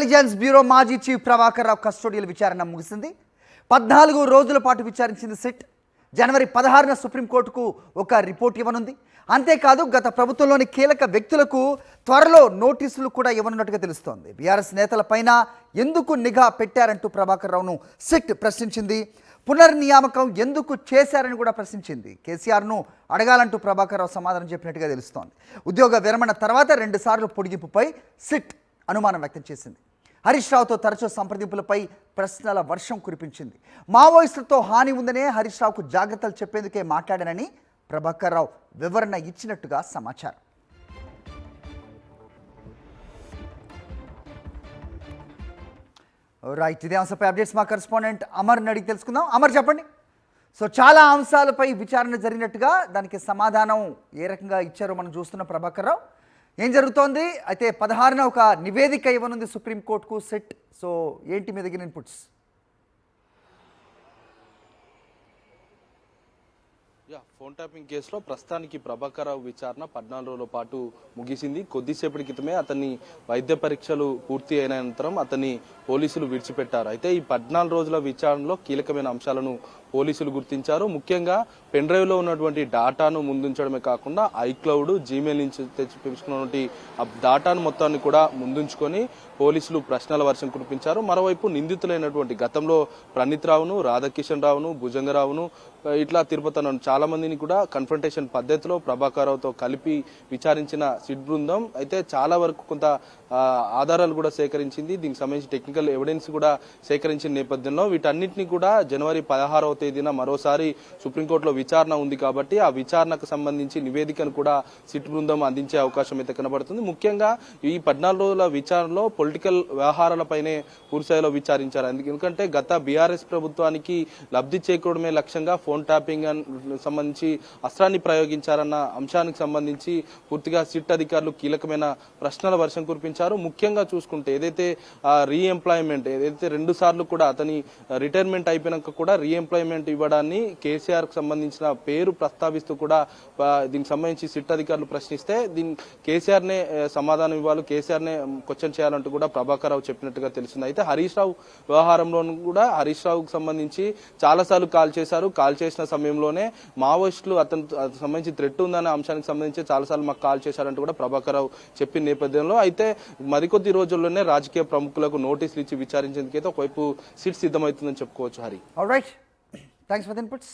Intelligence bureau మాజీ chief Prabhakar Rao custodial విచారణ ముగిసింది. 14 రోజుల పాటు విచారించింది సిట్. జనవరి 16న సుప్రీంకోర్టుకు ఒక రిపోర్ట్ ఇవ్వనుంది. అంతేకాదు గత ప్రభుత్వంలోని కీలక వ్యక్తులకు త్వరలో నోటీసులు కూడా ఇవ్వనున్నట్టుగా తెలుస్తోంది. బీఆర్ఎస్ నేతలపైన ఎందుకు నిఘా పెట్టారంటూ ప్రభాకర్ రావును సిట్ ప్రశ్నించింది. పునర్నియామకం ఎందుకు చేశారని కూడా ప్రశ్నించింది. కేసీఆర్ను అడగాలంటూ ప్రభాకర్ రావు సమాధానం చెప్పినట్టుగా తెలుస్తోంది. ఉద్యోగ విరమణ తర్వాత 2 సార్లు పొడిగింపుపై సిట్ అనుమానం వ్యక్తం చేసింది. హరీష్ రావుతో తరచూ సంప్రదింపులపై ప్రశ్నల వర్షం కురిపించింది. మావోయిస్టులతో హాని ఉందనే హరీష్ రావుకు జాగ్రత్తలు చెప్పేందుకే మాట్లాడానని ప్రభాకర్ రావు వివరణ ఇచ్చినట్టుగా సమాచారం. రైట్, ఇదే అంశంపై అప్డేట్స్ మా కరెస్పాండెంట్ అమర్ని అడిగి తెలుసుకుందాం. అమర్, చెప్పండి. సో చాలా అంశాలపై విచారణ జరిగినట్టుగా దానికి సమాధానం ఏ రకంగా ఇచ్చారో మనం చూస్తున్న ప్రభాకర్ రావు. ఏం జరుగుతోంది? అయితే 16న ఒక నివేదిక ఇవ్వనుంది సుప్రీంకోర్టుకు సిట్. సో ఏంటి మీ దగ్గర ఇన్పుట్స్? ఫోన్ ట్యాపింగ్ కేసులో ప్రస్తుతానికి ప్రభాకర్ రావు విచారణ 14 రోజుల పాటు ముగిసింది. కొద్దిసేపటి క్రితమే అతన్ని వైద్య పరీక్షలు పూర్తి అయిన అనంతరం అతన్ని పోలీసులు విడిచిపెట్టారు. అయితే ఈ 14 రోజుల విచారణలో కీలకమైన అంశాలను పోలీసులు గుర్తించారు. ముఖ్యంగా పెన్ డ్రైవ్లో ఉన్నటువంటి డాటాను ముందుంచడమే కాకుండా ఐక్లౌడ్, జీమెయిల్ నుంచి తెచ్చిపించుకున్నటువంటి ఆ డాటాను మొత్తాన్ని కూడా ముందుంచుకొని పోలీసులు ప్రశ్నల వర్షం కురిపించారు. మరోవైపు నిందితులైనటువంటి గతంలో ప్రణీత్ రావును, రాధాకిషన్ రావును, భుజంగరావును, ఇట్లా తిరుపతి చాలా మందిని కూడా కన్ఫ్రంటేషన్ పద్ధతిలో ప్రభాకర్ రావుతో కలిపి విచారించిన సిట్ బృందం అయితే చాలా వరకు కొంత ఆధారాలు కూడా సేకరించింది. దీనికి సంబంధించి టెక్నికల్ ఎవిడెన్స్ కూడా సేకరించిన నేపథ్యంలో వీటన్నిటిని కూడా జనవరి 16వ తేదీన మరోసారి సుప్రీంకోర్టులో విచారణ ఉంది కాబట్టి ఆ విచారణకు సంబంధించి నివేదికను కూడా సిట్ బృందం అందించే అవకాశం అయితే కనబడుతుంది. ముఖ్యంగా ఈ 14 రోజుల విచారణలో పొలిటికల్ వ్యవహారాలపైనే పూర్తిస్థాయిలో విచారించారు. ఎందుకంటే గత బీఆర్ఎస్ ప్రభుత్వానికి లబ్ధి చేకూడమే లక్ష్యంగా ఫోన్ ట్యాపింగ్ సంబంధించి అస్త్రాన్ని ప్రయోగించారన్న అంశానికి సంబంధించి పూర్తిగా సిట్ అధికారులు కీలకమైన ప్రశ్నల వర్షం కురిపించారు. ముఖ్యంగా చూసుకుంటే ఏదైతే రీఎంప్లాయ్మెంట్, ఏదైతే 2 సార్లు కూడా అతని రిటైర్మెంట్ అయిపోయినాక కూడా రీఎంప్లాయ్మెంట్ ఇవ్వడాన్ని కేసీఆర్ కు సంబంధించిన పేరు ప్రస్తావిస్తూ కూడా దీనికి సంబంధించి సిట్ అధికారులు ప్రశ్నిస్తే కేసీఆర్ నే సమాధానం ఇవ్వాలి, కేసీఆర్ నే క్వశ్చన్ చేయాలంటూ కూడా ప్రభాకర్ రావు చెప్పినట్టుగా తెలిసింది. అయితే హరీష్ రావు వ్యవహారంలోనూ కూడా హరీష్ రావుకు సంబంధించి చాలా సార్లు కాల్ చేశారు. కాల్ చేసిన సమయంలోనే మావోయిస్టులు అతను సంబంధించి థ్రెట్ ఉందనే అంశానికి సంబంధించి చాలాసార్లు మాకు కాల్ చేశారంటూ కూడా ప్రభాకర్ రావు చెప్పిన నేపథ్యంలో అయితే మరికొద్ది రోజుల్లోనే రాజకీయ ప్రముఖులకు నోటీసులు ఇచ్చి విచారించేందుకైతే ఒకవైపు సిట్ సిద్ధమవుతుందని చెప్పుకోవచ్చు. Hari, alright, thanks for the inputs.